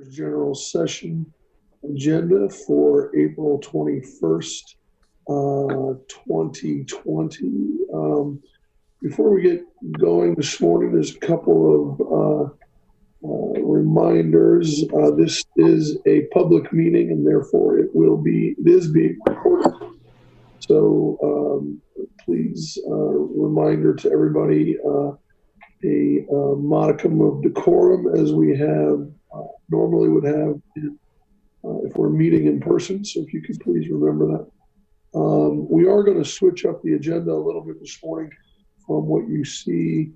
General Session agenda for April 21st, 2020. Before we get going this morning, there's a couple of reminders. This is a public meeting and therefore it is being recorded. So please, reminder to everybody, a modicum of decorum as we have normally would have if we're meeting in person. So if you could please remember that. We are going to switch up the agenda a little bit this morning from what you see,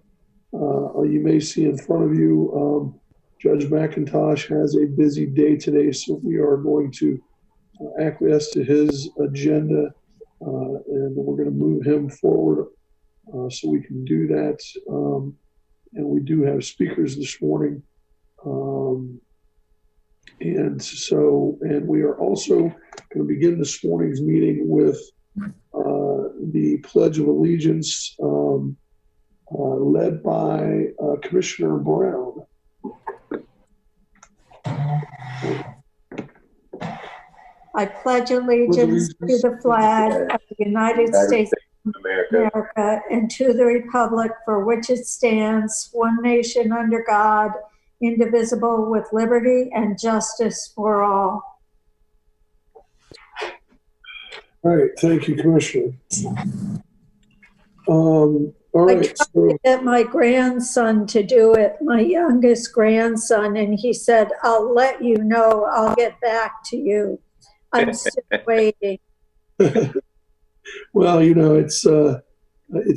you may see in front of you. Judge McIntosh has a busy day today, so we are going to acquiesce to his agenda, and we're going to move him forward so we can do that. And we do have speakers this morning. And we are also going to begin this morning's meeting with the Pledge of Allegiance led by Commissioner Brown. I pledge allegiance to the flag of the United States of America and to the republic for which it stands, one nation under God, indivisible, with liberty and justice for all. All right, thank you, Commissioner. All right. I tried to get my grandson to do it, my youngest grandson, and he said, "I'll let you know, I'll get back to you." I'm still waiting. Well, you know, it's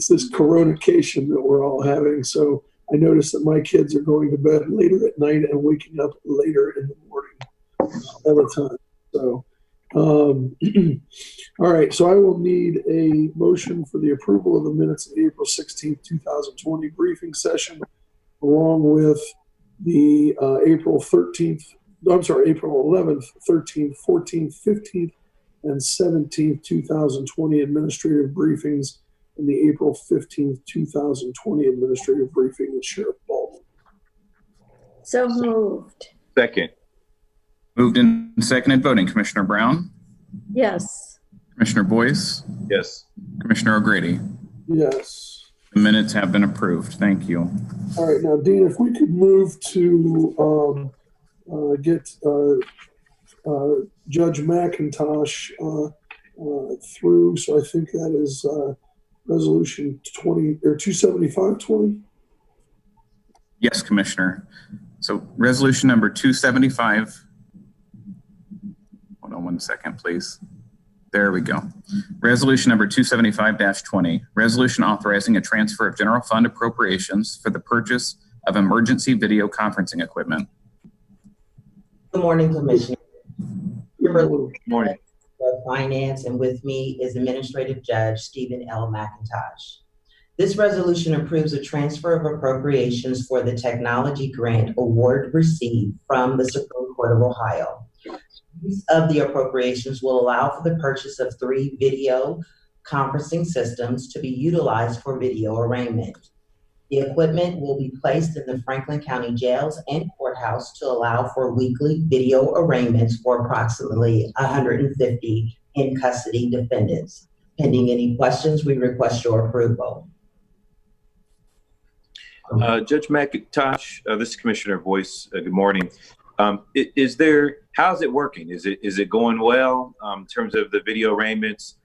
this coronation that we're all having. So I noticed that my kids are going to bed later at night and waking up later in the morning all the time. So, all right. So I will need a motion for the approval of the minutes of the April 16th, 2020 briefing session, along with the April 11th, 13th, 14th, 15th, and 17th, 2020 administrative briefings, and the April 15th, 2020 administrative briefing with Sheriff Baldwin. So moved. Second. Moved and seconded. Voting. Commissioner Brown? Yes. Commissioner Boyce? Yes. Commissioner O'Grady? Yes. The minutes have been approved. Thank you. All right. Now, Dean, if we could move to get Judge McIntosh through. So I think that is resolution 275-20. Yes, Commissioner. So resolution number 275. Hold on one second, please. There we go. Resolution number 275-20. Resolution authorizing a transfer of general fund appropriations for the purchase of emergency video conferencing equipment. Good morning, Commissioner. Good morning. Finance, and with me is Administrative Judge Stephen L. McIntosh. This resolution approves a transfer of appropriations for the technology grant award received from the Supreme Court of Ohio. Use of the appropriations will allow for the purchase of 3 video conferencing systems to be utilized for video arraignment. The equipment will be placed in the Franklin County jails and courthouse to allow for weekly video arraignments for approximately 150 in custody defendants. Pending any questions, we request your approval. Judge McIntosh, this is Commissioner Boyce. Good morning. How's it working? Is it going well in terms of the video arraignments?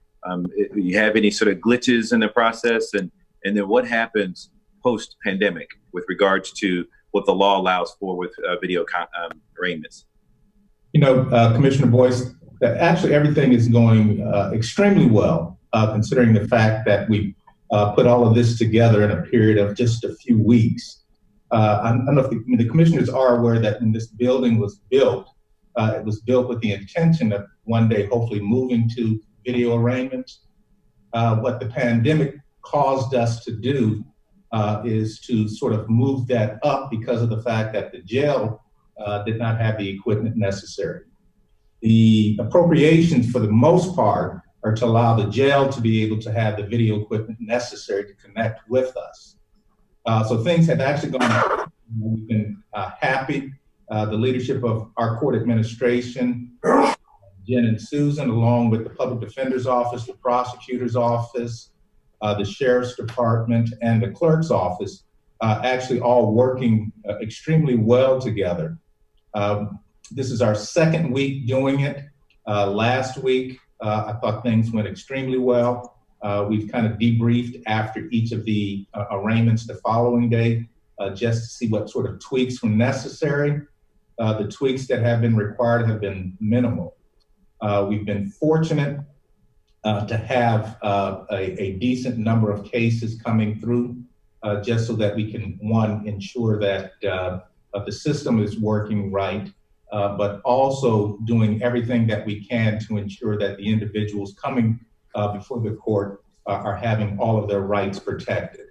You have any sort of glitches in the process? And then what happens post-pandemic with regards to what the law allows for with video arraignments? You know, Commissioner Boyce, actually everything is going extremely well, considering the fact that we put all of this together in a period of just a few weeks. I don't know if the commissioners are aware that when this building was built, it was built with the intention of one day hopefully moving to video arraignments. What the pandemic caused us to do is to sort of move that up because of the fact that the jail did not have the equipment necessary. The appropriations, for the most part, are to allow the jail to be able to have the video equipment necessary to connect with us. So things have actually gone. We've been happy the leadership of our court administration, Jen and Susan, along with the Public Defender's Office, the Prosecutor's Office, the Sheriff's Department, and the Clerk's Office, actually all working extremely well together. This is our second week doing it. Last week, I thought things went extremely well. We've kind of debriefed after each of the arraignments the following day, just to see what sort of tweaks were necessary. The tweaks that have been required have been minimal. We've been fortunate to have a decent number of cases coming through, just so that we can, one, ensure that the system is working right, but also doing everything that we can to ensure that the individuals coming before the court are having all of their rights protected.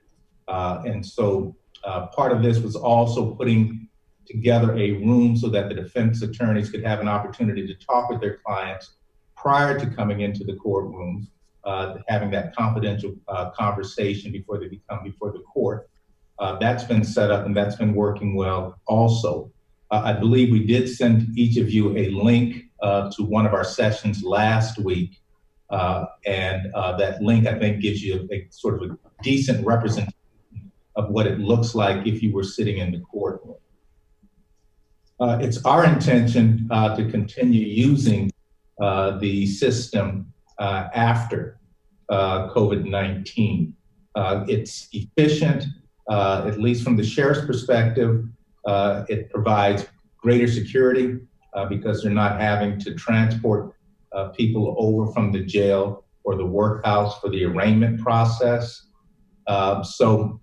And so part of this was also putting together a room so that the defense attorneys could have an opportunity to talk with their clients prior to coming into the courtroom, having that confidential conversation before they come before the court. That's been set up and that's been working well also. I believe we did send each of you a link to one of our sessions last week. And that link, I think, gives you a sort of a decent representation of what it looks like if you were sitting in the courtroom. It's our intention to continue using the system after COVID-19. It's efficient, at least from the sheriff's perspective. It provides greater security because they're not having to transport people over from the jail or the workhouse for the arraignment process. So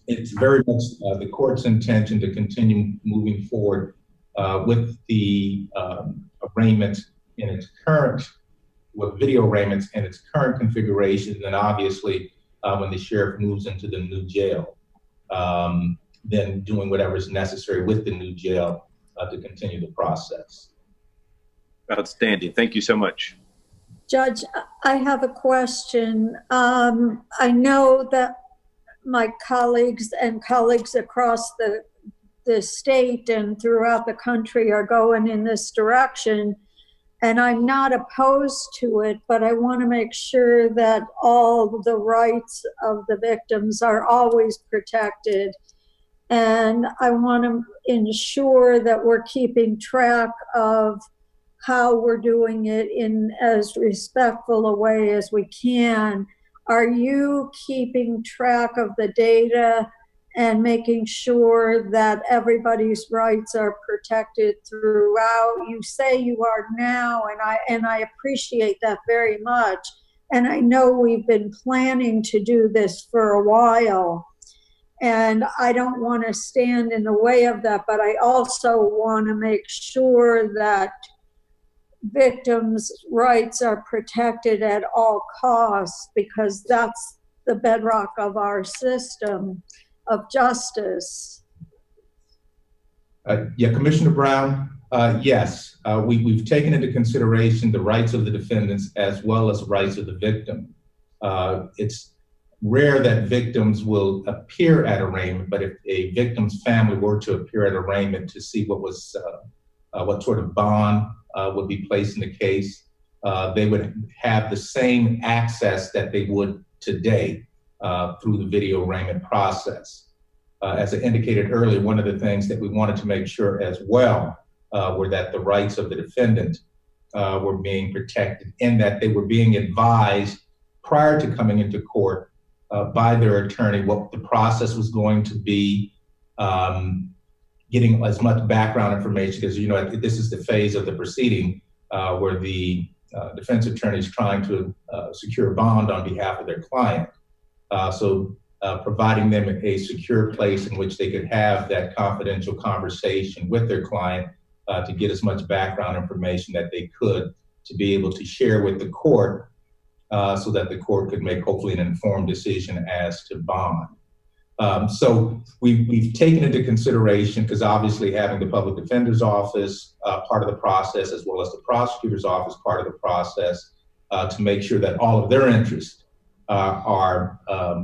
it's very much the court's intention to continue moving forward with the arraignments in its current, with video arraignments in its current configuration, and obviously when the sheriff moves into the new jail, then doing whatever is necessary with the new jail to continue the process. Outstanding. Thank you so much. Judge, I have a question. I know that my colleagues and colleagues across the state and throughout the country are going in this direction, and I'm not opposed to it, but I want to make sure that all the rights of the victims are always protected. And I want to ensure that we're keeping track of how we're doing it in as respectful a way as we can. Are you keeping track of the data and making sure that everybody's rights are protected throughout? You say you are now, and I appreciate that very much. And I know we've been planning to do this for a while, and I don't want to stand in the way of that, but I also want to make sure that victims' rights are protected at all costs, because that's the bedrock of our system of justice. Yeah, Commissioner Brown, yes, we've taken into consideration the rights of the defendants as well as rights of the victim. It's rare that victims will appear at arraignment, but if a victim's family were to appear at arraignment to see what sort of bond would be placed in the case, they would have the same access that they would today through the video arraignment process. As I indicated earlier, one of the things that we wanted to make sure as well were that the rights of the defendant were being protected, in that they were being advised prior to coming into court by their attorney what the process was going to be, getting as much background information, because this is the phase of the proceeding where the defense attorney is trying to secure a bond on behalf of their client. So providing them a secure place in which they could have that confidential conversation with their client to get as much background information that they could to be able to share with the court so that the court could make hopefully an informed decision as to bond. So we've taken into consideration, because obviously having the public defender's office part of the process, as well as the prosecutor's office part of the process, to make sure that all of their interests are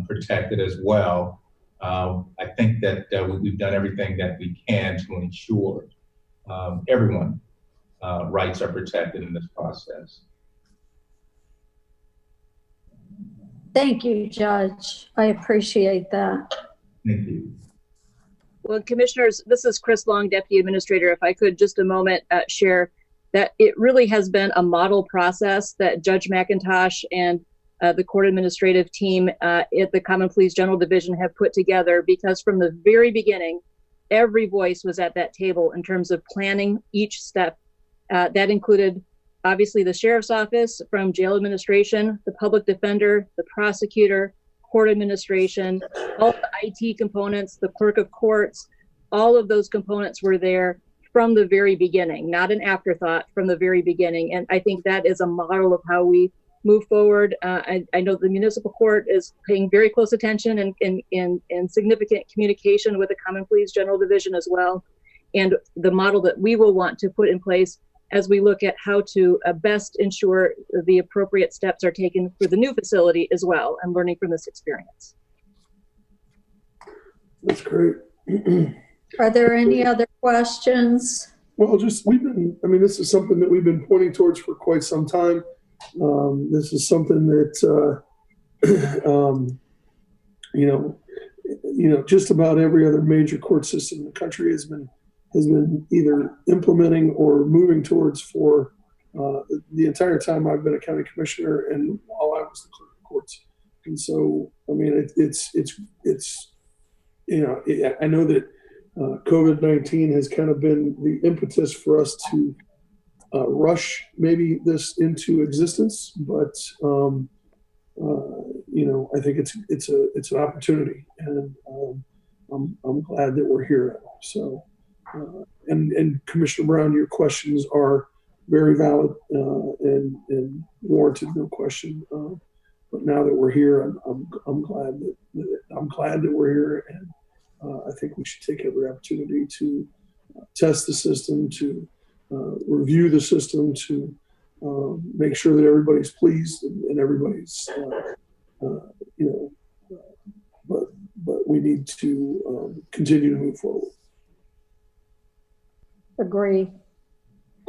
protected as well. I think that we've done everything that we can to ensure everyone rights are protected in this process. Thank you, Judge. I appreciate that. Thank you. Well, Commissioners, this is Chris Long, Deputy Administrator. If I could just a moment share that it really has been a model process that Judge McIntosh and the court administrative team at the Common Pleas General Division have put together, because from the very beginning, every voice was at that table in terms of planning each step. That included, obviously, the Sheriff's Office, from jail administration, the public defender, the prosecutor, court administration, all the IT components, the clerk of courts, all of those components were there from the very beginning, not an afterthought, from the very beginning. And I think that is a model of how we move forward. I know the municipal court is paying very close attention and significant communication with the Common Pleas General Division as well. And the model that we will want to put in place as we look at how to best ensure the appropriate steps are taken for the new facility as well, and learning from this experience. That's great. Are there any other questions? Well, this is something that we've been pointing towards for quite some time. This is something that, just about every other major court system in the country has been either implementing or moving towards for the entire time I've been a county commissioner and while I was the clerk of courts. And so, I mean, I know that COVID-19 has kind of been the impetus for us to rush maybe this into existence, but I think it's an opportunity, and I'm glad that we're here now. So, and Commissioner Brown, your questions are very valid and warranted, no question. But now that we're here, I'm glad that we're here, and I think we should take every opportunity to test the system, to review the system, to make sure that everybody's pleased and everybody's, but we need to continue to move forward. Agree.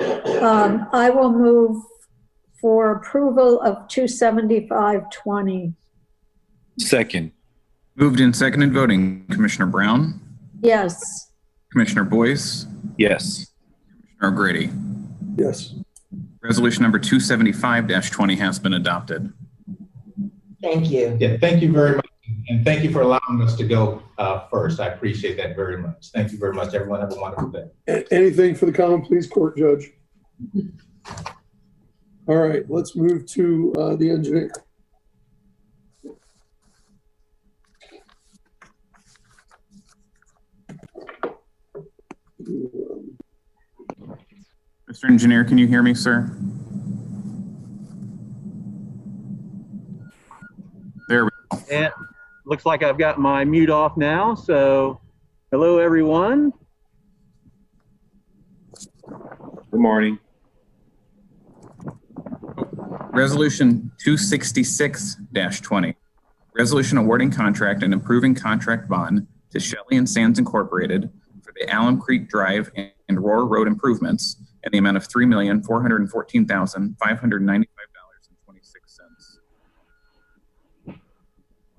I will move for approval of 275-20. Second. Moved and seconded voting. Commissioner Brown? Yes. Commissioner Boyce? Yes. Commissioner O'Grady? Yes. Resolution number 275-20 has been adopted. Thank you. Yeah, thank you very much. And thank you for allowing us to go first. I appreciate that very much. Thank you very much, everyone. Have a wonderful day. Anything for the Common Pleas Court, Judge? All right, let's move to the engineer. Mr. Engineer, can you hear me, sir? There we go. And looks like I've got my mute off now. So hello, everyone. Good morning. Resolution 266-20. Resolution awarding contract and approving contract bond to Shelley and Sands Incorporated for the Alum Creek Drive and Roar Road improvements in the amount of $3,414,595.26.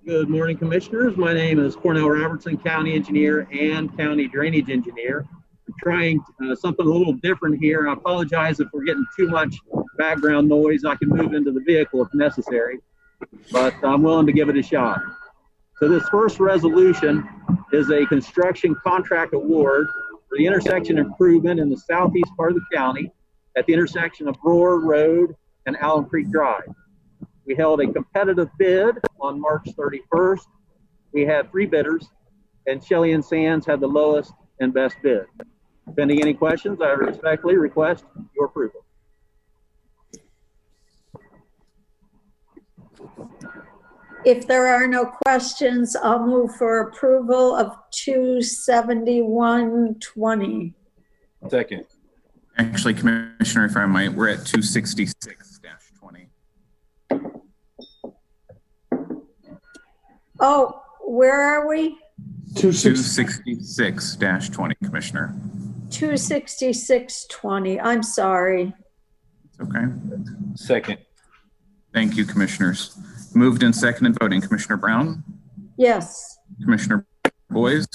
Good morning, Commissioners. My name is Cornell Robertson, County Engineer and County Drainage Engineer. I'm trying something a little different here. I apologize if we're getting too much background noise. I can move into the vehicle if necessary, but I'm willing to give it a shot. So this first resolution is a construction contract award for the intersection improvement in the southeast part of the county at the intersection of Roar Road and Alum Creek Drive. We held a competitive bid on March 31st. We had 3 bidders, and Shelley and Sands had the lowest and best bid. Pending any questions, I respectfully request your approval. If there are no questions, I'll move for approval of 271-20. Second. Actually, Commissioner, if I might, we're at 266-20. Oh, where are we? 266. 266-20, Commissioner. 26620. I'm sorry. Okay. Second. Thank you, commissioners. Moved and seconded voting. Commissioner Brown, Yes. Commissioner Boyce,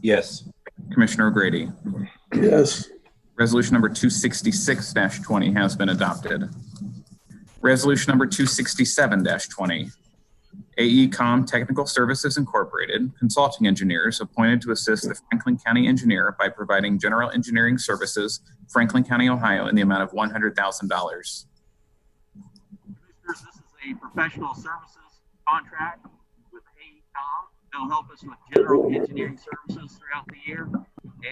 Yes. Commissioner O'Grady. Yes. Resolution number 266-20 has been adopted. Resolution number 267-20. AECOM Technical Services Incorporated, consulting engineers appointed to assist the Franklin County engineer by providing general engineering services, Franklin County, Ohio, in the amount of $100,000. Commissioners, this is a professional services contract with AECOM. They'll help us with general engineering services throughout the year,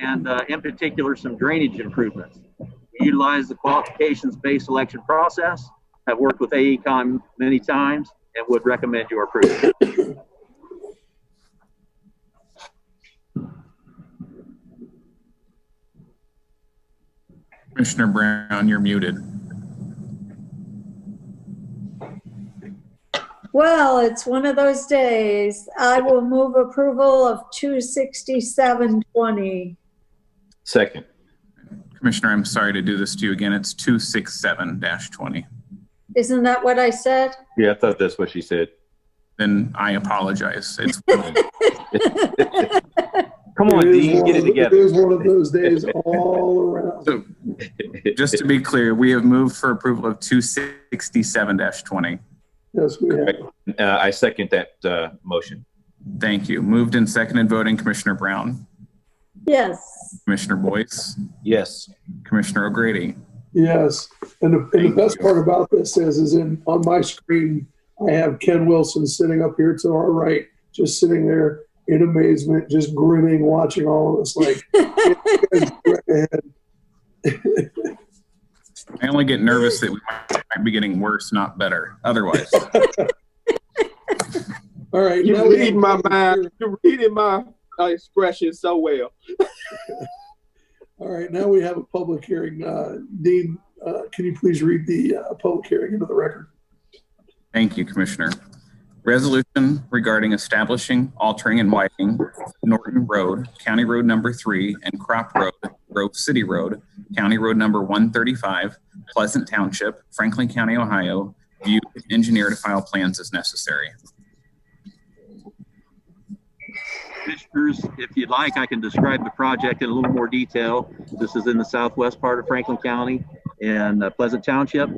and in particular, some drainage improvements. We utilize the qualifications-based selection process. I've worked with AECOM many times and would recommend your approval. Commissioner Brown, you're muted. Well, it's one of those days. I will move approval of 26720. Second. Commissioner, I'm sorry to do this to you again. It's 267-20. Isn't that what I said? Yeah, I thought that's what she said. Then I apologize. It's Come on, Dean, get it together. It is one of those days all around. so. Just to be clear, we have moved for approval of 267-20. Yes, we have. I second that motion. Thank you. Moved and seconded voting. Commissioner Brown, Yes. Commissioner Boyce, Yes. Commissioner O'Grady. Yes. And the best part about this is on my screen, I have Ken Wilson sitting up here to our right, just sitting there in amazement, just grinning, watching all of us like, right ahead. I only get nervous that we might be getting worse, not better. Otherwise. All right. You read my mind. You're reading my expression so well. All right. Now we have a public hearing. Dean, can you please read the public hearing into the record? Thank you, Commissioner. Resolution regarding establishing, altering, and widening Norton Road, County Road number 3, and Crop Road, Grove City Road, County Road number 135, Pleasant Township, Franklin County, Ohio, viewed, engineer to file plans as necessary. Commissioners, if you'd like, I can describe the project in a little more detail. This is in the southwest part of Franklin County and Pleasant Township.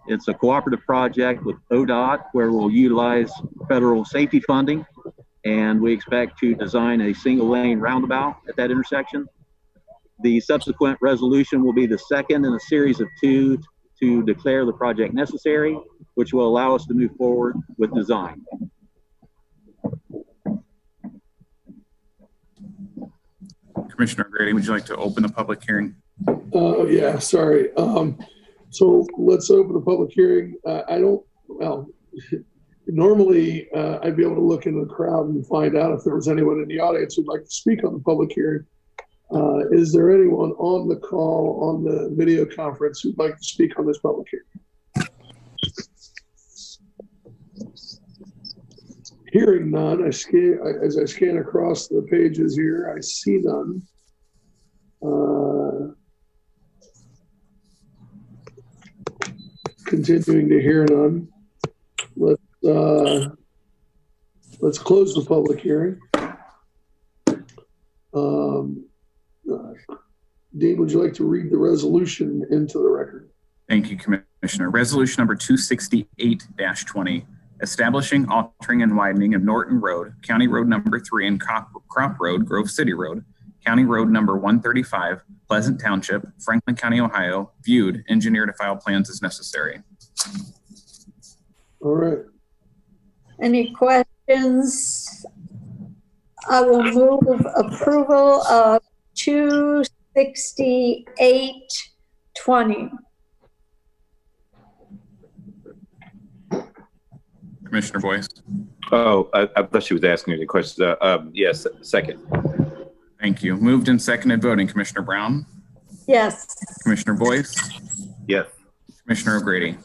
It's a cooperative project with ODOT where we'll utilize federal safety funding, and we expect to design a single lane roundabout at that intersection. The subsequent resolution will be the second in a series of 2 to declare the project necessary, which will allow us to move forward with design. Commissioner O'Grady, would you like to open the public hearing? Yeah, sorry. So let's open the public hearing. Normally I'd be able to look in the crowd and find out if there was anyone in the audience who'd like to speak on the public hearing. Is there anyone on the call on the video conference who'd like to speak on this public hearing? Hearing none, as I scan across the pages here, I see none. Continuing to hear none. Let's close the public hearing. Dean, would you like to read the resolution into the record? Thank you, Commissioner. Resolution number 268-20, establishing, altering, and widening of Norton Road, County Road number 3, and Crop Road, Grove City Road, County Road number 135, Pleasant Township, Franklin County, Ohio, viewed, engineer to file plans as necessary. All right. Any questions? I will move approval of 268-20. Commissioner Boyce. Oh, I thought she was asking me the question. Yes, second. Thank you. Moved and seconded voting. Commissioner Brown, Yes. Commissioner Boyce, Yes. Commissioner O'Grady.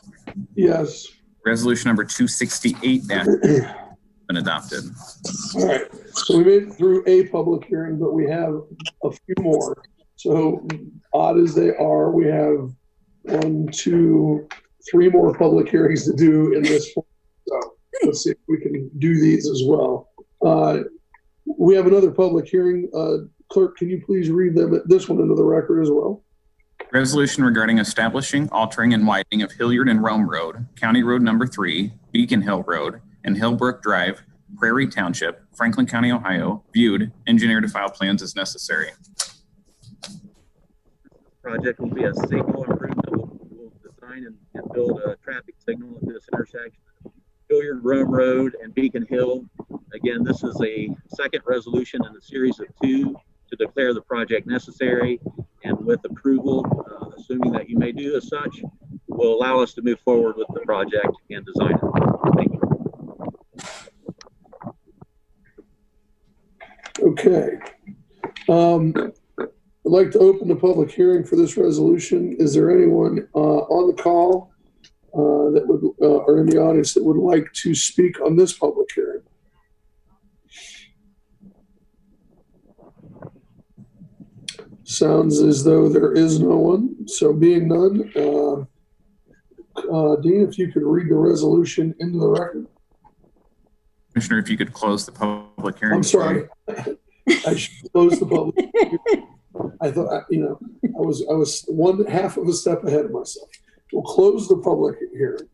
Yes. Resolution number 268 been adopted. All right. So we made it through a public hearing, but we have a few more. So odd as they are, we have 1, 2, 3 more public hearings to do in this. So let's see if we can do these as well. We have another public hearing. Clerk, can you please read this one into the record as well? Resolution regarding establishing, altering, and widening of Hilliard and Rome Road, County Road number 3, Beacon Hill Road, and Hillbrook Drive, Prairie Township, Franklin County, Ohio, viewed, engineer to file plans as necessary. Project will be a signal improvement. We'll design and build a traffic signal at this intersection. Hilliard, Rome Road, and Beacon Hill. Again, this is a second resolution in a series of 2 to declare the project necessary, and with approval, assuming that you may do as such, will allow us to move forward with the project and design it. Thank you. Okay. I'd like to open the public hearing for this resolution. Is there anyone on the call that would, or in the audience that would like to speak on this public hearing? Sounds as though there is no one. So being none, Dean, if you could read the resolution into the record. Commissioner, if you could close the public hearing. I'm sorry. I should close the public hearing. I thought, I was 1/2 of a step ahead of myself. We'll close the public hearing.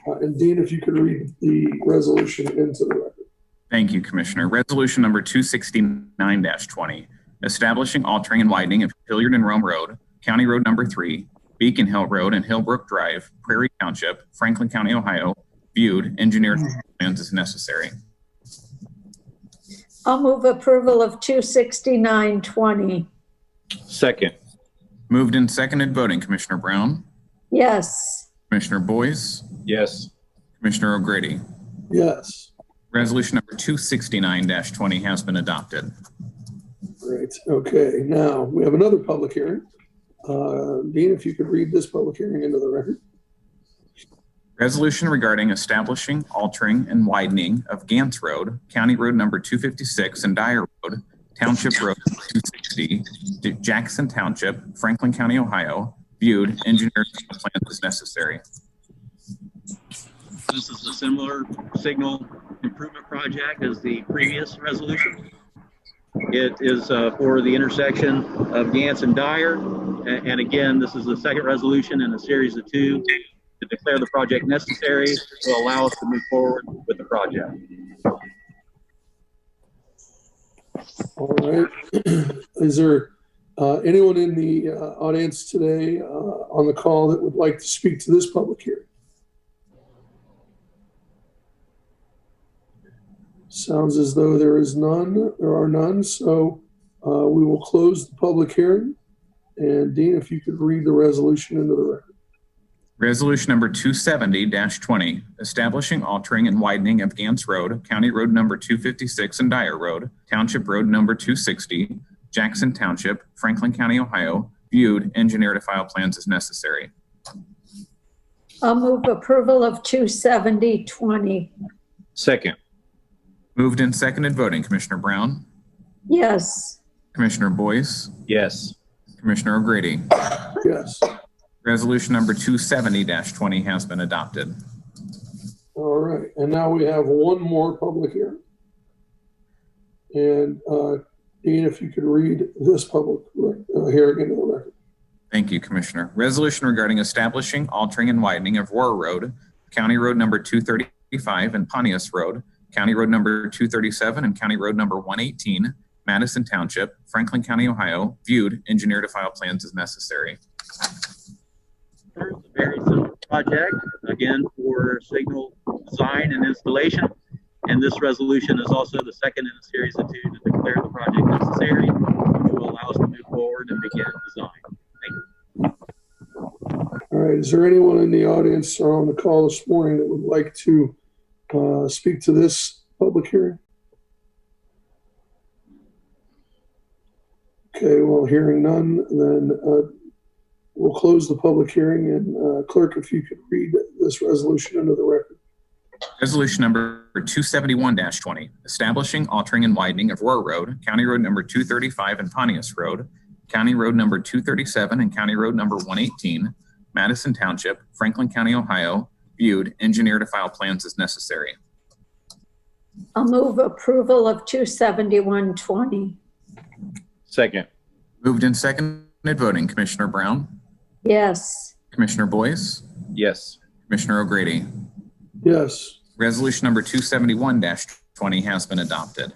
And Dean, if you could read the resolution into the record. Thank you, Commissioner. Resolution number 269-20, establishing, altering, and widening of Hilliard and Rome Road, County Road number 3, Beacon Hill Road and Hillbrook Drive, Prairie Township, Franklin County, Ohio, viewed, engineered plans as necessary. I'll move approval of 269-20. Second. Moved and seconded, voting Commissioner Brown, Yes. Commissioner Boyce, Yes. Commissioner O'Grady. Yes. Resolution number 269-20 has been adopted. Great. Okay. Now we have another public hearing. Dean, if you could read this public hearing into the record. Resolution regarding establishing, altering, and widening of Gantz Road, County Road number 256 and Dyer Road, Township Road 260, Jackson Township, Franklin County, Ohio, viewed, engineered plans as necessary. This is a similar signal improvement project as the previous resolution. It is for the intersection of Gantz and Dyer. And again, this is the second resolution in a series of 2 to declare the project necessary to allow us to move forward with the project. All right. Is there anyone in the audience today on the call that would like to speak to this public hearing? Sounds as though there is none. There are none. So we will close the public hearing. And Dean, if you could read the resolution into the record. Resolution number 270-20, establishing, altering, and widening of Gantz Road, County Road number 256 and Dyer Road, Township Road number 260, Jackson Township, Franklin County, Ohio, viewed, engineer to file plans as necessary. I'll move approval of 270-20. Second. Moved and seconded, voting Commissioner Brown, Yes. Commissioner Boyce, Yes. Commissioner O'Grady. Yes. Resolution number 270-20 has been adopted. All right. And now we have one more public hearing. And Dean, if you could read this public hearing into the record. Thank you, Commissioner. Resolution regarding establishing, altering, and widening of Roar Road, County Road number 235 and Pontius Road, County Road number 237 and County Road number 118, Madison Township, Franklin County, Ohio, viewed, engineer to file plans as necessary. It's a very simple project, again, for signal design and installation. And this resolution is also the second in a series of 2 to declare the project necessary, which will allow us to move forward and begin design. Thank you. All right. Is there anyone in the audience or on the call this morning that would like to speak to this public hearing? Okay. Well, hearing none, then we'll close the public hearing. And Clerk, if you could read this resolution into the record. Resolution number 271-20, establishing, altering, and widening of Roar Road, County Road number 235 and Pontius Road, County Road number 237 and County Road number 118, Madison Township, Franklin County, Ohio, viewed, engineer to file plans as necessary. I'll move approval of 27120. Second. Moved and seconded voting. Commissioner Brown, Yes. Commissioner Boyce, Yes. Commissioner O'Grady. Yes. Resolution number 271-20 has been adopted.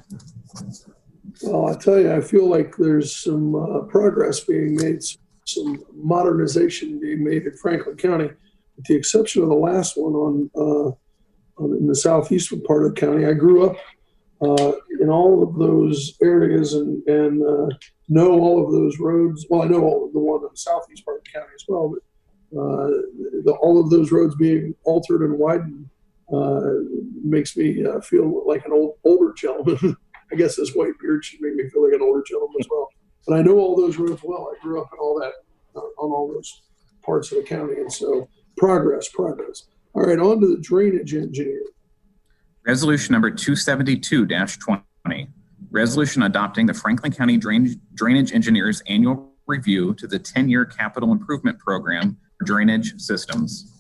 Well, I tell you, I feel like there's some progress being made, some modernization being made in Franklin County, with the exception of the last one in the southeastern part of the county. I grew up in all of those areas and know all of those roads. Well, I know all of the one in the southeast part of the county as well, but all of those roads being altered and widened makes me feel like an older gentleman. I guess this white beard should make me feel like an older gentleman as well. But I know all those roads well. I grew up in all that, on all those parts of the county. And so progress. All right, on to the drainage engineer. Resolution number 272-20, resolution adopting the Franklin County Drainage Engineers Annual Review to the 10-year Capital Improvement Program for Drainage Systems.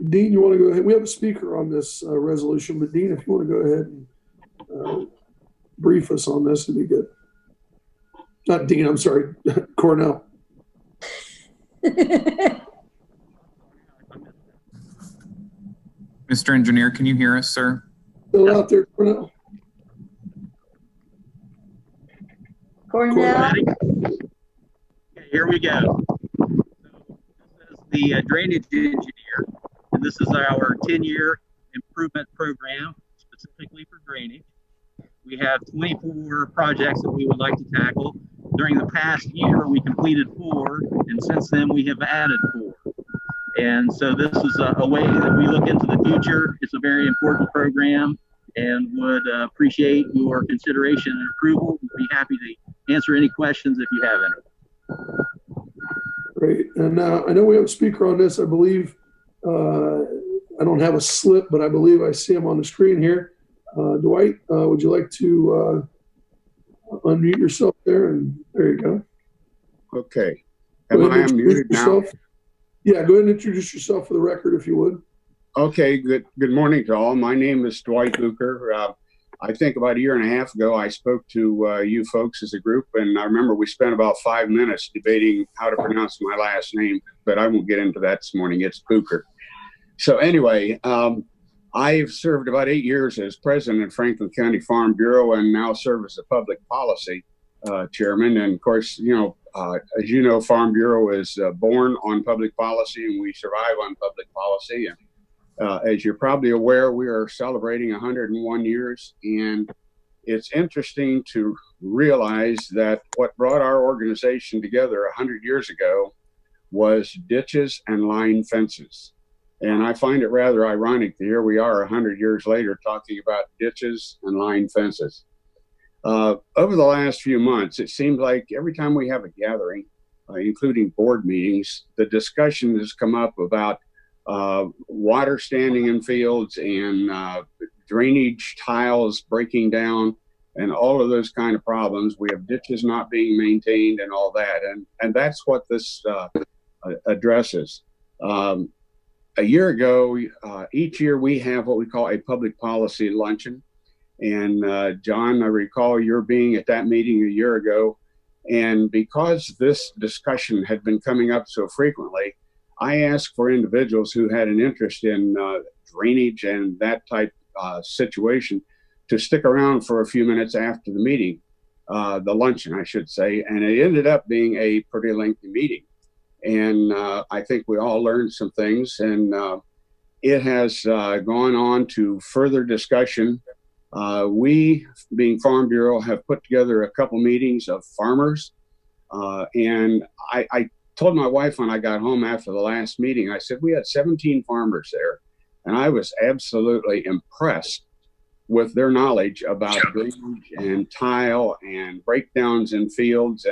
Dean, you want to go ahead? We have a speaker on this resolution, but Dean, if you want to go ahead and brief us on this, it'd be good. Not Dean, I'm sorry, Cornell. Mr. Engineer, can you hear us, sir? Still out there, Cornell? Cornell? Okay, here we go. So this is the drainage engineer, and this is our 10-year improvement program specifically for drainage. We have 24 projects that we would like to tackle. During the past year, we completed 4, and since then we have added 4. And so this is a way that we look into the future. It's a very important program and would appreciate your consideration and approval. We'd be happy to answer any questions if you have any. Great. And I know we have a speaker on this. I believe, I don't have a slip, but I believe I see him on the screen here. Dwight, would you like to unmute yourself there? And there you go. Okay. Am I unmuted now? Yeah, go ahead and introduce yourself for the record, if you would. Okay, good morning to all. My name is Dwight Bucher. I think about a year and a half ago, I spoke to you folks as a group, and I remember we spent about 5 minutes debating how to pronounce my last name, but I won't get into that this morning. It's Bucher. So anyway, I've served about 8 years as president of Franklin County Farm Bureau and now serve as the public policy chairman. And of course, as you know, Farm Bureau is born on public policy, and we survive on public policy. And as you're probably aware, we are celebrating 101 years. And it's interesting to realize that what brought our organization together 100 years ago was ditches and line fences. And I find it rather ironic that here we are 100 years later talking about ditches and line fences. Over the last few months, it seems like every time we have a gathering, including board meetings, the discussion has come up about water standing in fields and drainage tiles breaking down and all of those kind of problems. We have ditches not being maintained and all that. And that's what this addresses. A year ago, each year we have what we call a public policy luncheon. And John, I recall your being at that meeting a year ago. And because this discussion had been coming up so frequently, I asked for individuals who had an interest in drainage and that type situation to stick around for a few minutes after the meeting, the luncheon, I should say. And it ended up being a pretty lengthy meeting. And I think we all learned some things. And it has gone on to further discussion. We, being Farm Bureau, have put together a couple meetings of farmers. And I told my wife when I got home after the last meeting, I said, we had 17 farmers there. And I was absolutely impressed with their knowledge about drainage and tile and breakdowns in fields.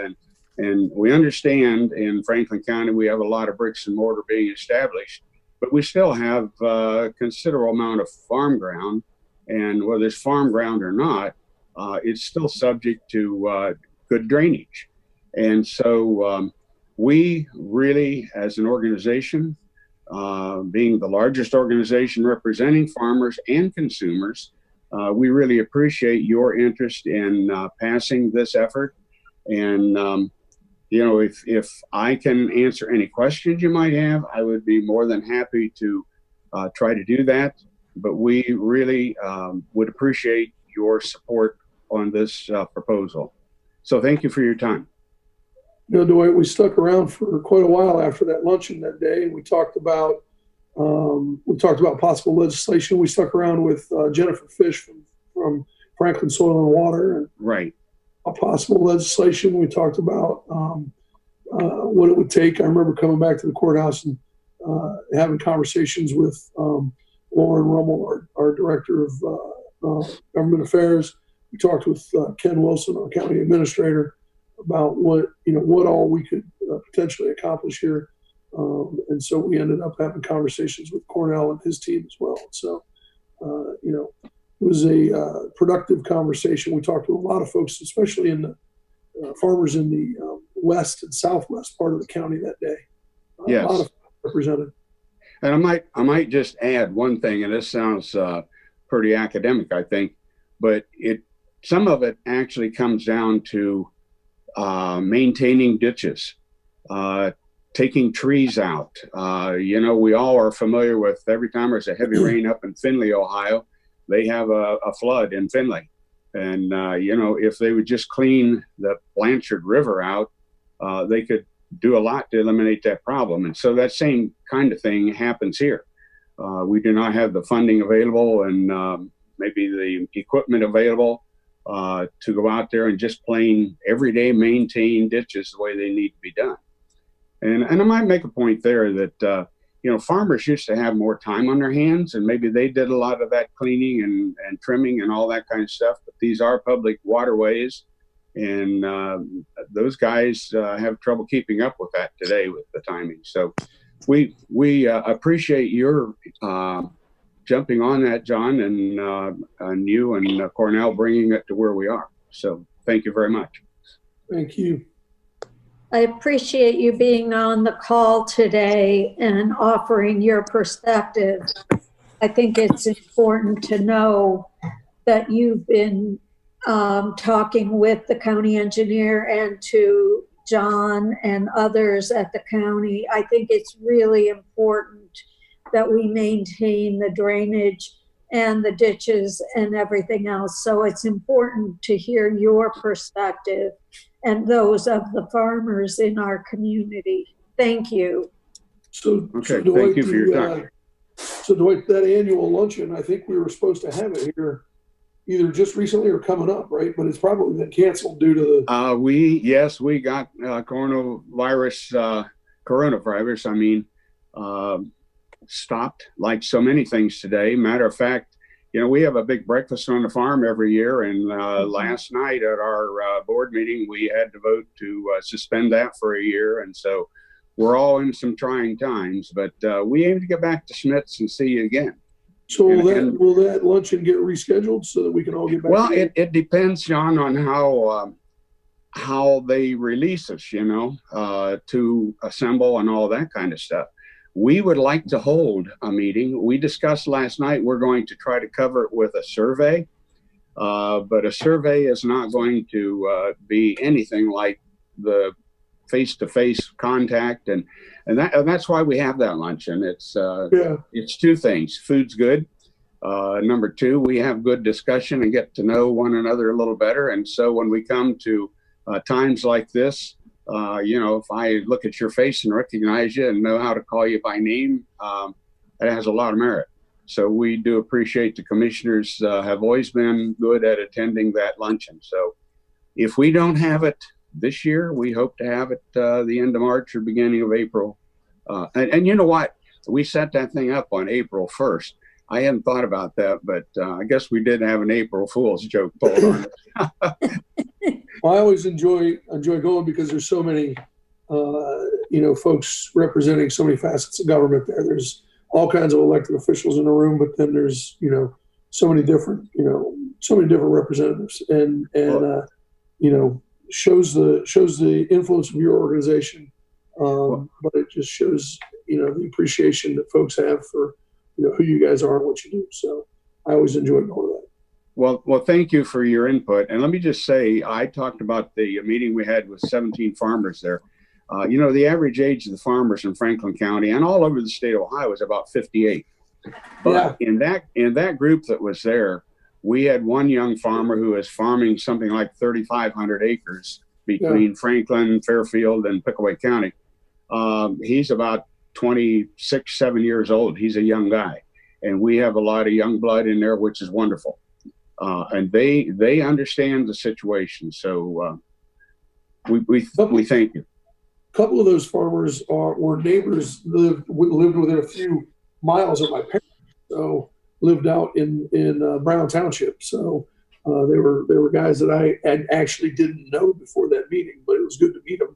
And we understand in Franklin County, we have a lot of bricks and mortar being established, but we still have a considerable amount of farm ground. And whether it's farm ground or not, it's still subject to good drainage. And so we really, as an organization, being the largest organization representing farmers and consumers, we really appreciate your interest in passing this effort. And, you know, if I can answer any questions you might have, I would be more than happy to try to do that. But we really would appreciate your support on this proposal. So thank you for your time. You know, Dwight, we stuck around for quite a while after that luncheon that day, and we talked about possible legislation. We stuck around with Jennifer Fish from Franklin Soil and Water, and right, a possible legislation. We talked about what it would take. I remember coming back to the courthouse and having conversations with Lauren Rummel, our director of government affairs. We talked with Ken Wilson, our county administrator, about what all we could potentially accomplish here. And so we ended up having conversations with Cornell and his team as well. So, you know, it was a productive conversation. We talked to a lot of folks, especially in the farmers in the west and southwest part of the county that day. Yes. A lot of represented. And I might just add one thing, and this sounds pretty academic, I think, but some of it actually comes down to maintaining ditches, taking trees out. You know, we all are familiar with every time there's a heavy rain up in Findlay, Ohio, they have a flood in Findlay. And, you know, if they would just clean the Blanchard River out, they could do a lot to eliminate that problem. And so that same kind of thing happens here. We do not have the funding available and maybe the equipment available to go out there and just plain everyday maintain ditches the way they need to be done. And I might make a point there that, you know, farmers used to have more time on their hands, and maybe they did a lot of that cleaning and trimming and all that kind of stuff. But these are public waterways, and those guys have trouble keeping up with that today with the timing. So we appreciate your jumping on that, John, and you and Cornell bringing it to where we are. So thank you very much. Thank you. I appreciate you being on the call today and offering your perspective. I think it's important to know that you've been talking with the county engineer and to John and others at the county. I think it's really important that we maintain the drainage and the ditches and everything else. So it's important to hear your perspective and those of the farmers in our community. Thank you. So, okay, so Dwight, thank you for your time. So Dwight, that annual luncheon, I think we were supposed to have it here either just recently or coming up, right? But it's probably been canceled due to the... we got coronavirus, stopped like so many things today. Matter of fact, you know, we have a big breakfast on the farm every year, and last night at our board meeting, we had to vote to suspend that for a year. And so we're all in some trying times, but we aim to get back to Schmitz and see you again. So will that luncheon get rescheduled so that we can all get back? Well, it depends, John, on how they release us, you know, to assemble and all that kind of stuff. We would like to hold a meeting. We discussed last night, we're going to try to cover it with a survey, but a survey is not going to be anything like the face-to-face contact, and that's why we have that luncheon. It's two things: food's good. Number two, we have good discussion and get to know one another a little better. And so when we come to times like this, you know, if I look at your face and recognize you and know how to call you by name, it has a lot of merit. So we do appreciate the commissioners have always been good at attending that luncheon. So if we don't have it this year, we hope to have it the end of March or beginning of April. And you know what? We set that thing up on April 1st. I hadn't thought about that, but I guess we did have an April Fool's joke pulled on it. Well, I always enjoy going because there's so many, you know, folks representing so many facets of government there. There's all kinds of elected officials in the room, but then there's, you know, so many different, you know, so many different representatives, and you know, shows the influence of your organization. But it just shows, you know, the appreciation that folks have for, you know, who you guys are and what you do. So I always enjoy going to that. Well, thank you for your input. And let me just say, I talked about the meeting we had with 17 farmers there. You know, the average age of the farmers in Franklin County and all over the state of Ohio is about 58. But in that group that was there, we had one young farmer who is farming something like 3,500 acres between Franklin, Fairfield, and Pickaway County. He's about 26, 7 years old. He's a young guy. And we have a lot of young blood in there, which is wonderful. And they understand the situation. So we thank you. A couple of those farmers were neighbors, lived within a few miles of my parents, so lived out in Brown Township. So they were guys that I actually didn't know before that meeting, but it was good to meet them.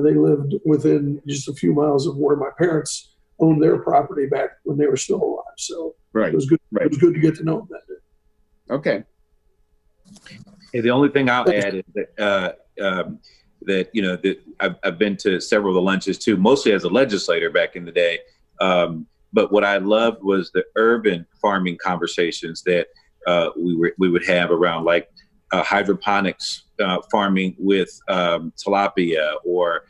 They lived within just a few miles of where my parents owned their property back when they were still alive. So it was good. It was good to get to know them that day. Okay. Hey, the only thing I'll add is that you know, that I've been to several of the lunches too, mostly as a legislator back in the day. But what I loved was the urban farming conversations that we would have around, like hydroponics farming with tilapia, or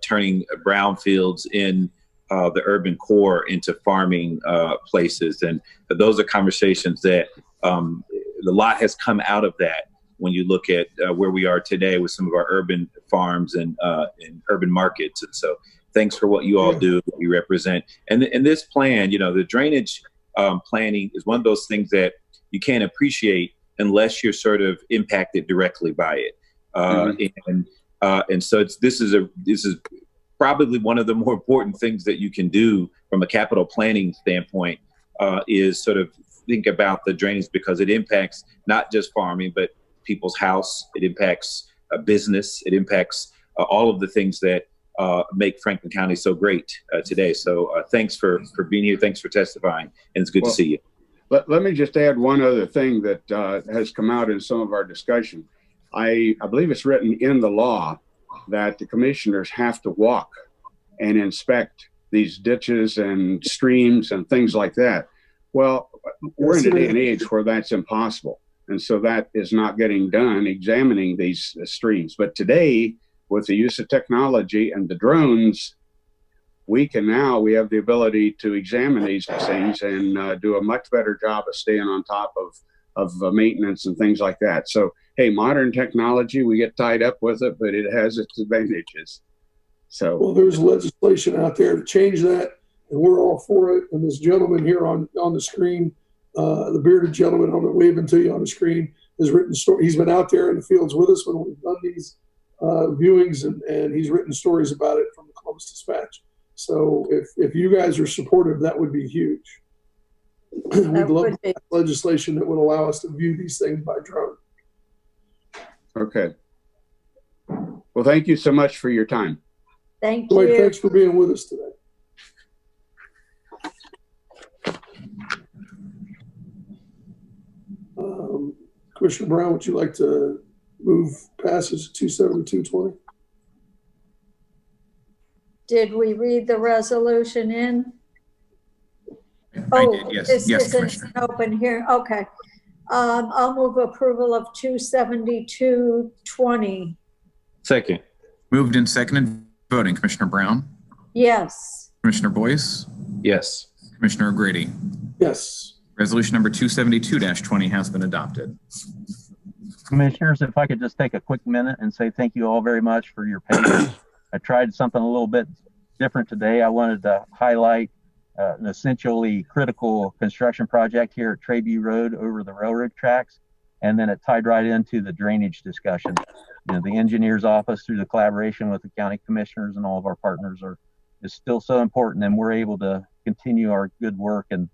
turning brownfields in the urban core into farming places. And those are conversations that a lot has come out of that when you look at where we are today with some of our urban farms and urban markets. And so thanks for what you all do, what you represent. And this plan, you know, the drainage planning is one of those things that you can't appreciate unless you're sort of impacted directly by it. And so this is probably one of the more important things that you can do from a capital planning standpoint, is sort of think about the drainage, because it impacts not just farming, but people's house. It impacts business. It impacts all of the things that make Franklin County so great today. So thanks for being here. Thanks for testifying. And it's good to see you. Let me just add one other thing that has come out in some of our discussion. I believe it's written in the law that the commissioners have to walk and inspect these ditches and streams and things like that. Well, we're in a day and age where that's impossible. And so that is not getting done, examining these streams. But today, with the use of technology and the drones, we have the ability to examine these things and do a much better job of staying on top of maintenance and things like that. So, hey, modern technology, we get tied up with it, but it has its advantages. So, well, there's legislation out there to change that, and we're all for it. And this gentleman here on the screen, the bearded gentleman waving to you on the screen, has written story. He's been out there in the fields with us when we've done these viewings, and he's written stories about it from the Columbus Dispatch. So if you guys are supportive, that would be huge. We'd love legislation that would allow us to view these things by drone. Okay. Well, thank you so much for your time. Thank you. Thanks for being with us today. Commissioner Brown, would you like to move passage 27220? Did we read the resolution in? I did, yes. Yes, it's open here. Okay. I'll move approval of 27220. Second. Moved and seconded. Voting. Commissioner Brown? Yes. Commissioner Boyce? Yes. Commissioner O'Grady? Yes. Resolution number 272-20 has been adopted. Commissioners, if I could just take a quick minute and say thank you all very much for your patience. I tried something a little bit different today. I wanted to highlight an essentially critical construction project here at Trayview Road over the railroad tracks, and then it tied right into the drainage discussion. You know, the engineer's office, through the collaboration with the county commissioners and all of our partners, is still so important, and we're able to continue our good work and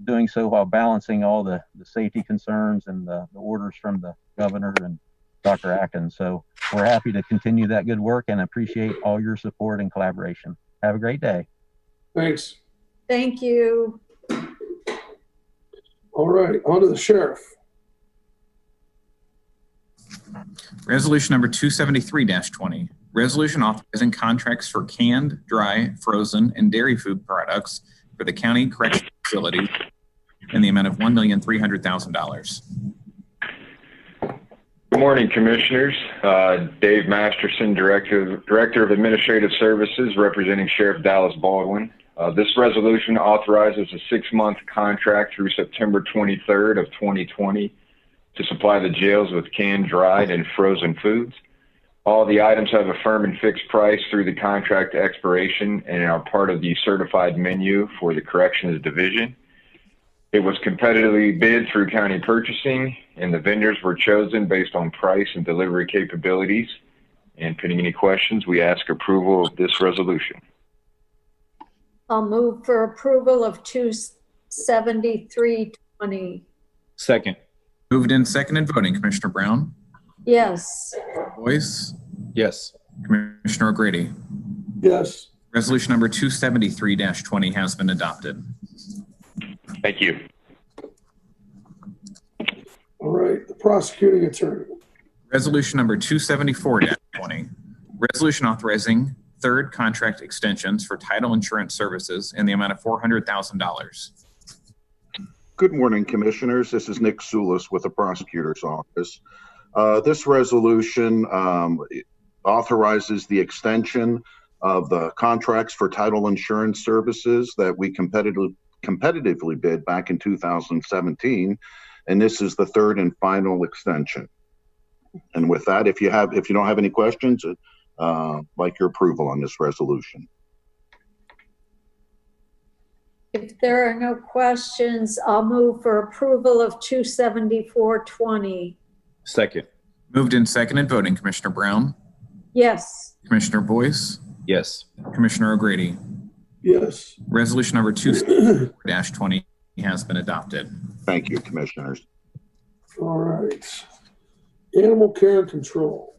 doing so while balancing all the safety concerns and the orders from the governor and Dr. Atkins. So we're happy to continue that good work and appreciate all your support and collaboration. Have a great day. Thanks. Thank you. All right, on to the sheriff. Resolution number 273-20, resolution authorizing contracts for canned, dry, frozen, and dairy food products for the county correctional facility in the amount of $1,300,000. Good morning, Commissioners. Dave Masterson, Director of Administrative Services, representing Sheriff Dallas Baldwin. This resolution authorizes a 6-month contract through September 23rd of 2020 to supply the jails with canned, dried, and frozen foods. All the items have a firm and fixed price through the contract expiration and are part of the certified menu for the Corrections Division. It was competitively bid through county purchasing, and the vendors were chosen based on price and delivery capabilities. And pending any questions, we ask approval of this resolution. I'll move for approval of 273-20. Second. Moved and seconded, voting. Commissioner Brown? Yes. Boyce? Yes. Commissioner O'Grady? Yes. Resolution number 273-20 has been adopted. Thank you. All right, the prosecuting attorney. Resolution number 274-20, resolution authorizing third contract extensions for title insurance services in the amount of $400,000. Good morning, Commissioners. This is Nick Soulis with the Prosecutor's Office. This resolution authorizes the extension of the contracts for title insurance services that we competitively bid back in 2017, and this is the third and final extension. And with that, if you don't have any questions, like your approval on this resolution. If there are no questions, I'll move for approval of 274-20. Second. Moved and seconded, voting. Commissioner Brown? Yes. Commissioner Boyce? Yes. Commissioner O'Grady? Yes. Resolution number 274-20 has been adopted. Thank you, Commissioners. All right. Animal care and control.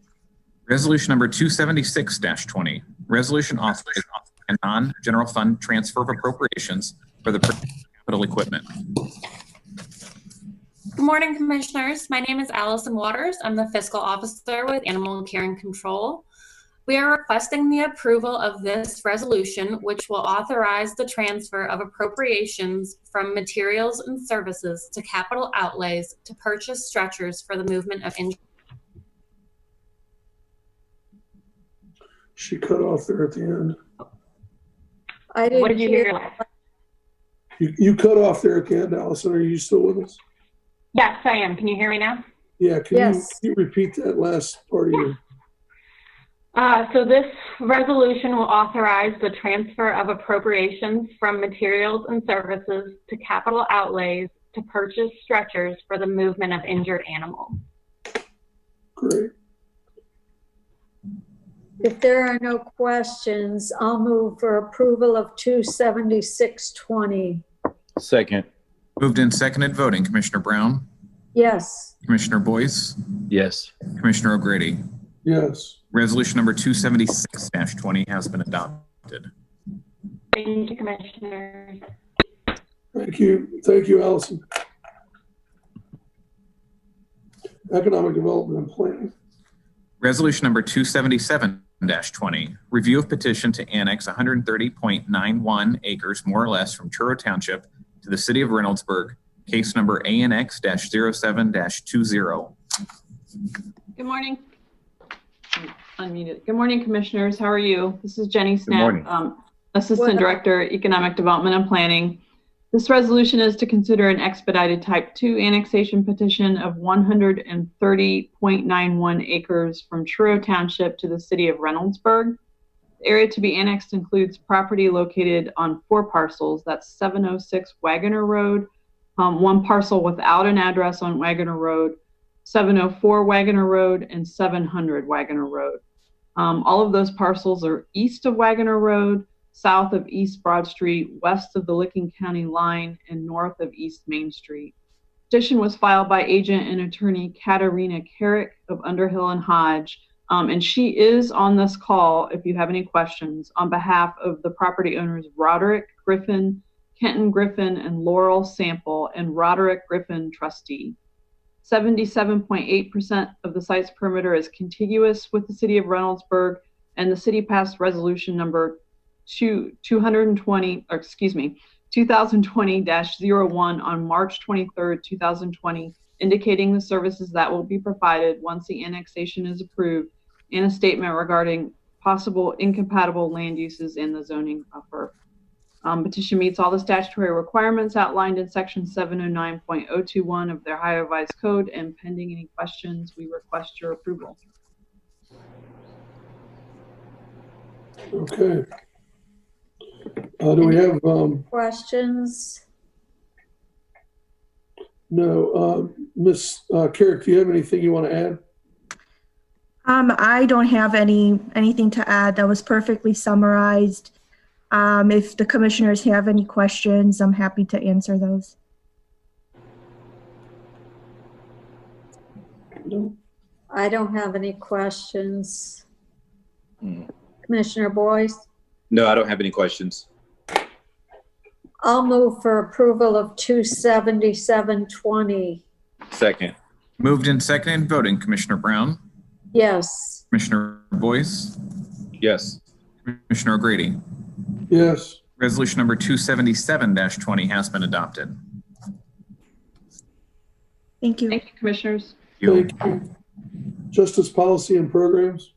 Resolution number 276-20, resolution authorizing a non-general fund transfer of appropriations for the purchase of capital equipment. Good morning, Commissioners. My name is Allison Waters. I'm the Fiscal Officer with Animal Care and Control. We are requesting the approval of this resolution, which will authorize the transfer of appropriations from materials and services to capital outlays to purchase stretchers for the movement of injured. She cut off there at the end. I didn't What did you hear? You cut off there at the end, Allison. Are you still with us? Yes, I am. Can you hear me now? Yeah, can Yes. you repeat that last part of your... So this resolution will authorize the transfer of appropriations from materials and services to capital outlays to purchase stretchers for the movement of injured animals. Great. If there are no questions, I'll move for approval of 276-20. Second. Moved and seconded, voting. Commissioner Brown? Yes. Commissioner Boyce? Yes. Commissioner O'Grady? Yes. Resolution number 276-20 has been adopted. Thank you, Commissioners. Thank you. Thank you, Allison. Economic Development and Planning. Resolution number 277-20, review of petition to annex 130.91 acres more or less from Truro Township to the City of Reynoldsburg, case number ANX-07-20. Good morning. Unmuted. Good morning, Commissioners. How are you? This is Jenny Snap, Assistant Director, Economic Development and Planning. This resolution is to consider an expedited Type 2 annexation petition of 130.91 acres from Truro Township to the City of Reynoldsburg. The area to be annexed includes property located on 4 parcels. That's 706 Wagoner Road, 1 parcel without an address on Wagoner Road, 704 Wagoner Road, and 700 Wagoner Road. All of those parcels are east of Wagoner Road, south of East Broad Street, west of the Licking County line, and north of East Main Street. Petition was filed by agent and attorney Katarina Carrick of Underhill and Hodge, and she is on this call if you have any questions on behalf of the property owners Roderick, Griffin, Kenton Griffin and Laurel Sample, and Roderick Griffin, trustee. 77.8% of the site's perimeter is contiguous with the city of Reynoldsburg, and the city passed resolution number 2020-01 on March 23rd, 2020, indicating the services that will be provided once the annexation is approved, and a statement regarding possible incompatible land uses in the zoning buffer. Petition meets all the statutory requirements outlined in section 709.021 of the Ohio Revised Code, and pending any questions, we request your approval. Okay. Do we have questions? No. Ms. Carrick, do you have anything you want to add? I don't have anything to add. That was perfectly summarized. If the commissioners have any questions, I'm happy to answer those. No. I don't have any questions. Commissioner Boyce? No, I don't have any questions. I'll move for approval of 27720. Second. Moved and seconded. Voting. Commissioner Brown? Yes. Commissioner Boyce? Yes. Commissioner O'Grady? Yes. Resolution number 277-20 has been adopted. Thank you. Thank you, commissioners. Thank you. Justice Policy and Programs.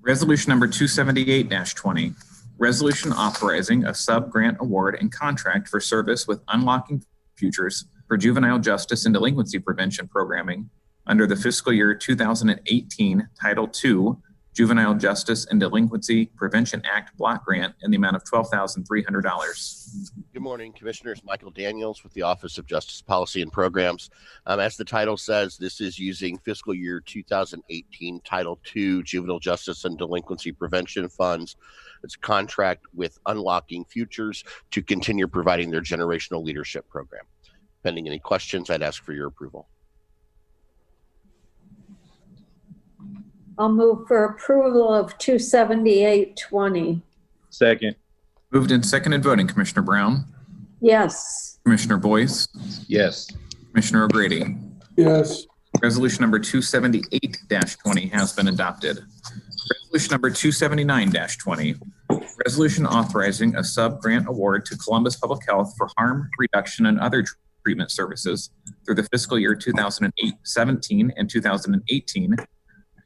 Resolution number 278-20. Resolution authorizing a sub-grant award and contract for service with Unlocking Futures for juvenile justice and delinquency prevention programming under the fiscal year 2018 Title II Juvenile Justice and Delinquency Prevention Act block grant in the amount of $12,300. Good morning, Commissioners. Michael Daniels with the Office of Justice Policy and Programs. As the title says, this is using fiscal year 2018 Title II Juvenile Justice and Delinquency Prevention funds. It's a contract with Unlocking Futures to continue providing their generational leadership program. Pending any questions, I'd ask for your approval. I'll move for approval of 27820. Second. Moved and seconded. Voting. Commissioner Brown? Yes. Commissioner Boyce? Yes. Commissioner O'Grady? Yes. Resolution number 278-20 has been adopted. Resolution number 279-20. Resolution authorizing a sub-grant award to Columbus Public Health for harm reduction and other treatment services through the fiscal year 2017 and 2018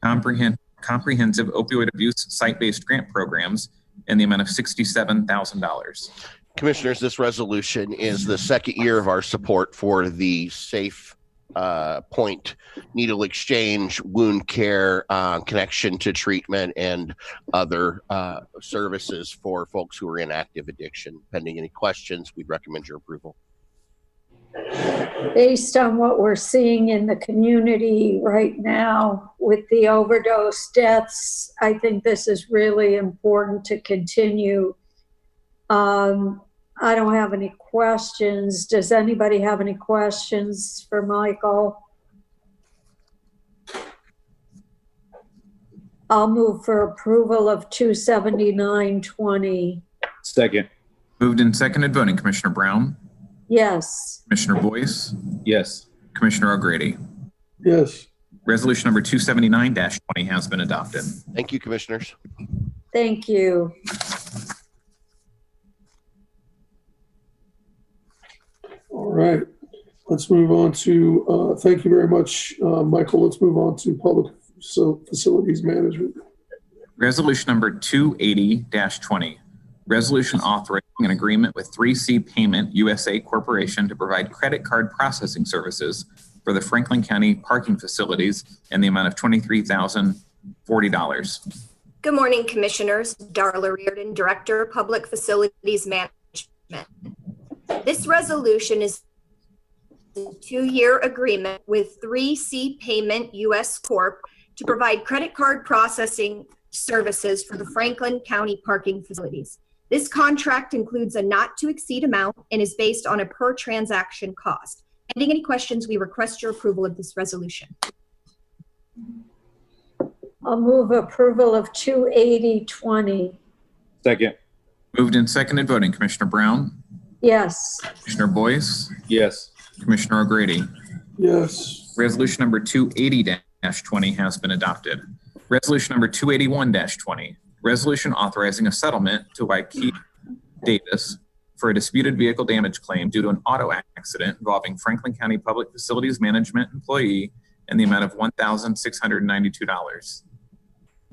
comprehensive opioid abuse site-based grant programs in the amount of $67,000. Commissioners, this resolution is the second year of our support for the Safe Point needle exchange, wound care, connection to treatment, and other services for folks who are in active addiction. Pending any questions, we'd recommend your approval. Based on what we're seeing in the community right now with the overdose deaths, I think this is really important to continue. I don't have any questions. Does anybody have any questions for Michael? I'll move for approval of 27920. Second. Moved and seconded. Voting. Commissioner Brown? Yes. Commissioner Boyce? Yes. Commissioner O'Grady? Yes. Resolution number 279-20 has been adopted. Thank you, Commissioners. Thank you. All right. Let's move on to, thank you very much, Michael. Let's move on to Public Facilities Management. Resolution number 280-20. Resolution authorizing an agreement with 3C Payment USA Corporation to provide credit card processing services for the Franklin County parking facilities in the amount of $23,040. Good morning, Commissioners. Darla Reardon, Director, Public Facilities Management. This resolution is a 2-year agreement with 3C Payment US Corp to provide credit card processing services for the Franklin County parking facilities. This contract includes a not to exceed amount and is based on a per transaction cost. Pending any questions, we request your approval of this resolution. I'll move approval of 28020. Second. Moved and seconded voting. Commissioner Brown? Yes. Commissioner Boyce? Yes. Commissioner O'Grady? Yes. Resolution number 280-20 has been adopted. Resolution number 281-20. Resolution authorizing a settlement to Waikiki Davis for a disputed vehicle damage claim due to an auto accident involving Franklin County Public Facilities Management employee in the amount of $1,692.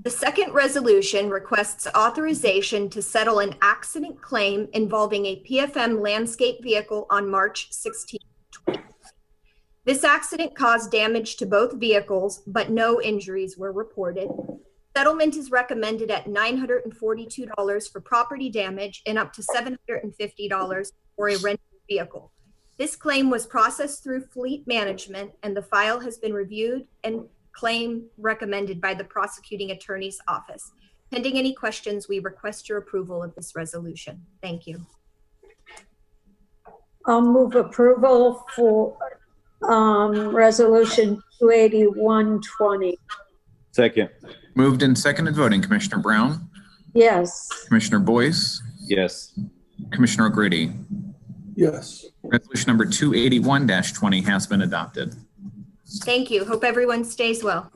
The second resolution requests authorization to settle an accident claim involving a PFM landscape vehicle on March 16, 2020. This accident caused damage to both vehicles, but no injuries were reported. Settlement is recommended at $942 for property damage and up to $750 for a rented vehicle. This claim was processed through Fleet Management, and the file has been reviewed and claim recommended by the prosecuting attorney's office. Pending any questions, we request your approval of this resolution. Thank you. I'll move approval for resolution 281-20. Second. Moved and seconded voting. Commissioner Brown? Yes. Commissioner Boyce? Yes. Commissioner O'Grady? Yes. Resolution number 281-20 has been adopted. Thank you. Hope everyone stays well.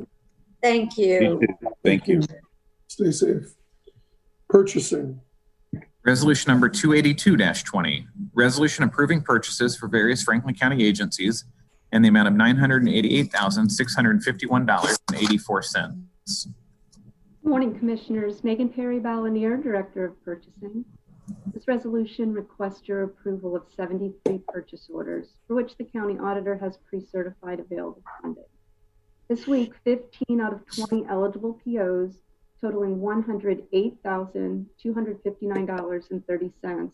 Thank you. Thank you. Stay safe. Purchasing. Resolution number 282-20. Resolution approving purchases for various Franklin County agencies in the amount of $988,651.84. Good morning, Commissioners. Megan Perry Balanier, Director of Purchasing. This resolution requests your approval of 73 purchase orders for which the county auditor has pre-certified available funding. This week, 15 out of 20 eligible POs totaling $108,259.30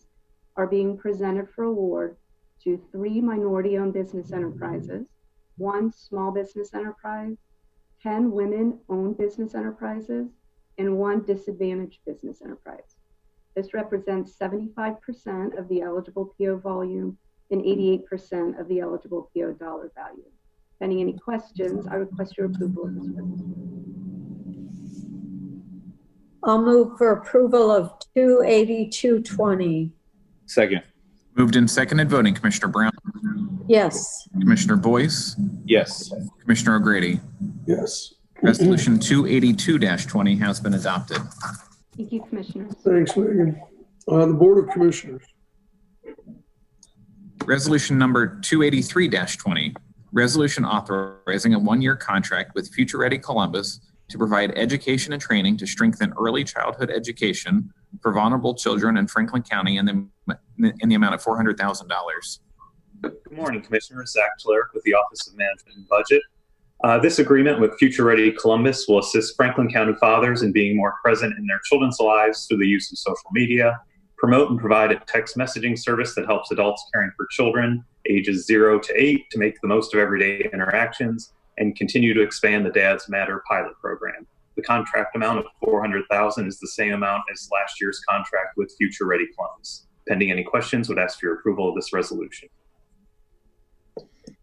are being presented for award to 3 minority-owned business enterprises, 1 small business enterprise, 10 women-owned business enterprises, and 1 disadvantaged business enterprise. This represents 75% of the eligible PO volume and 88% of the eligible PO dollar value. Pending any questions, I request your approval of this resolution. I'll move for approval of 282-20. Second. Moved and seconded voting. Commissioner Brown? Yes. Commissioner Boyce? Yes. Commissioner O'Grady? Yes. Resolution 282-20 has been adopted. Thank you, Commissioners. Thanks, Megan. The Board of Commissioners. Resolution number 283-20. Resolution authorizing a 1-year contract with Future Ready Columbus to provide education and training to strengthen early childhood education for vulnerable children in Franklin County in the amount of $400,000. Good morning, Commissioner. Zach Clerk with the Office of Management and Budget. This agreement with Future Ready Columbus will assist Franklin County fathers in being more present in their children's lives through the use of social media, promote and provide a text messaging service that helps adults caring for children ages 0 to 8 to make the most of everyday interactions, and continue to expand the Dads Matter pilot program. The contract amount of $400,000 is the same amount as last year's contract with Future Ready Columbus. Pending any questions, would ask for your approval of this resolution.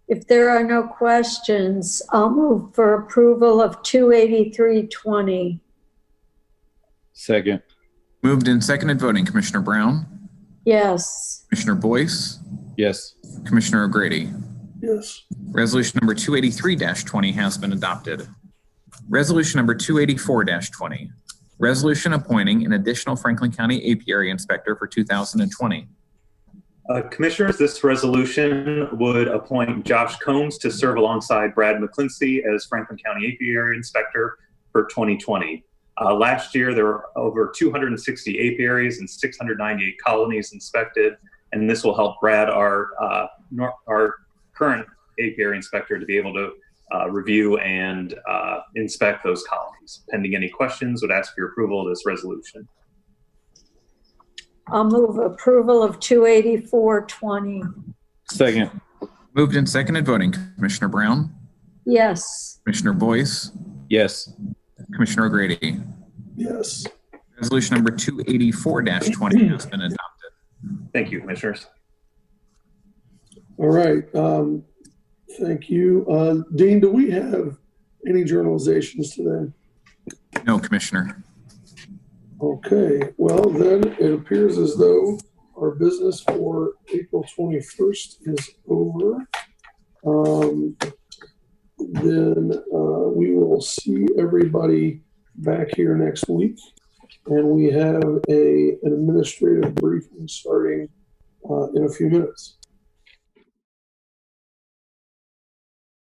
If there are no questions, I'll move for approval of 283-20. Second. Moved and seconded voting. Commissioner Brown? Yes. Commissioner Boyce? Yes. Commissioner O'Grady? Yes. Resolution number 283-20 has been adopted. Resolution number 284-20. Resolution appointing an additional Franklin County Apiary Inspector for 2020. Commissioners, this resolution would appoint Josh Combs to serve alongside Brad McClincy as Franklin County Apiary Inspector for 2020. Last year, there were over 260 apiaries and 698 colonies inspected, and this will help Brad, our current apiary inspector, to be able to review and inspect those colonies. Pending any questions, would ask for your approval of this resolution. I'll move approval of 284-20. Second. Moved and seconded voting. Commissioner Brown? Yes. Commissioner Boyce? Yes. Commissioner O'Grady? Yes. Resolution number 284-20 has been adopted. Thank you, Commissioners. All right. Thank you. Dean, do we have any journalizations today? No, Commissioner. Okay, well then it appears as though our business for April 21st is over. Then we will see everybody back here next week. And we have an administrative briefing starting in a few minutes.